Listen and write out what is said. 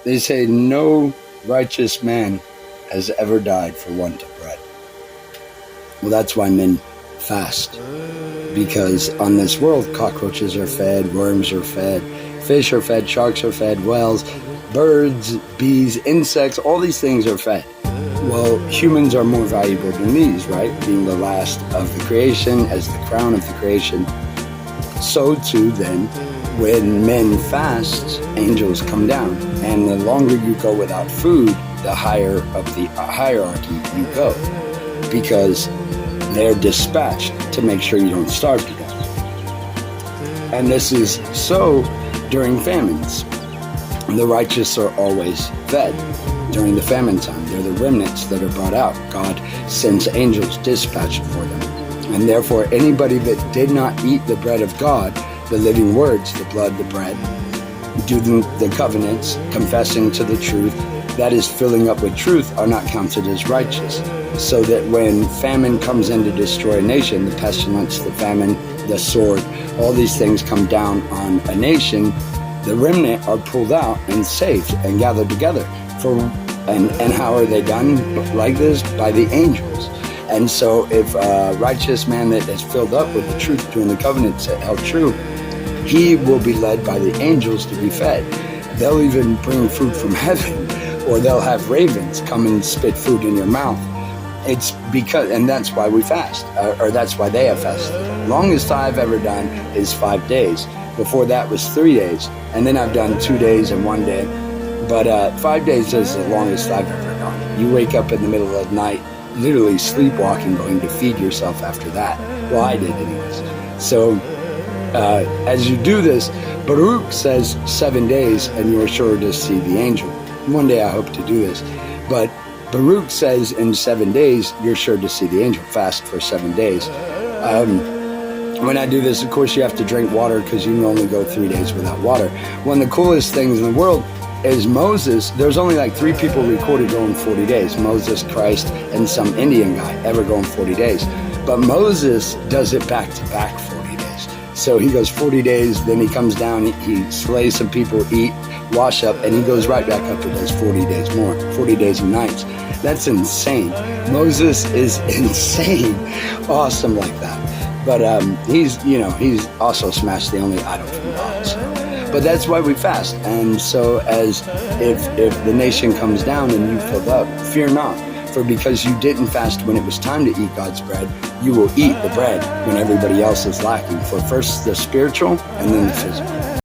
They say no righteous man has ever died for want of bread. Well, that's why men fast. Because on this world, cockroaches are fed, worms are fed, fish are fed, sharks are fed, whales, birds, bees, insects, all these things are fed. Well, humans are more valuable than these, right? Being the last of the creation, as the crown of the creation. So too then, when men fast, angels come down. And the longer you go without food, the higher up the hierarchy you go. Because they're dispatched to make sure you don't starve to death. And this is so during famines. The righteous are always fed during the famine time. They're the remnants that are brought out. God sends angels dispatched for them. And therefore, anybody that did not eat the bread of God, the living words, the blood, the bread, do the covenants, confessing to the truth, that is filling up with truth, are not counted as righteous. So that when famine comes in to destroy a nation, the pestilence, the famine, the sword, all these things come down on a nation, the remnant are pulled out and saved and gathered together. And how are they done like this? By the angels. And so if a righteous man that is filled up with the truth, doing the covenants that held true, he will be led by the angels to be fed. They'll even bring food from heaven, or they'll have ravens come and spit food in your mouth. It's because, and that's why we fast, or that's why they have fasted. Longest I've ever done is 5 days. Before that was 3 days, and then I've done 2 days and 1 day. But 5 days is the longest I've ever done. You wake up in the middle of the night, literally sleepwalking, going to feed yourself after that. Well, I did anyways. So as you do this, Baruch says 7 days, and you are sure to see the angel. One day I hope to do this. But Baruch says in 7 days, you're sure to see the angel. Fast for 7 days. When I do this, of course, you have to drink water because you can only go 3 days without water. One of the coolest things in the world is Moses. There's only like 3 people recorded going 40 days. Moses, Christ, and some Indian guy ever going 40 days. But Moses does it back to back 40 days. So he goes 40 days, then he comes down, he slays some people, eat, wash up, and he goes right back up and does 40 days more, 40 days and nights. That's insane. Moses is insane. Awesome like that. But he's also smashed the only idol from God. So. But that's why we fast. And so as if the nation comes down and you fill up, fear not. For because you didn't fast when it was time to eat God's bread, you will eat the bread when everybody else is lacking. For first the spiritual and then the physical.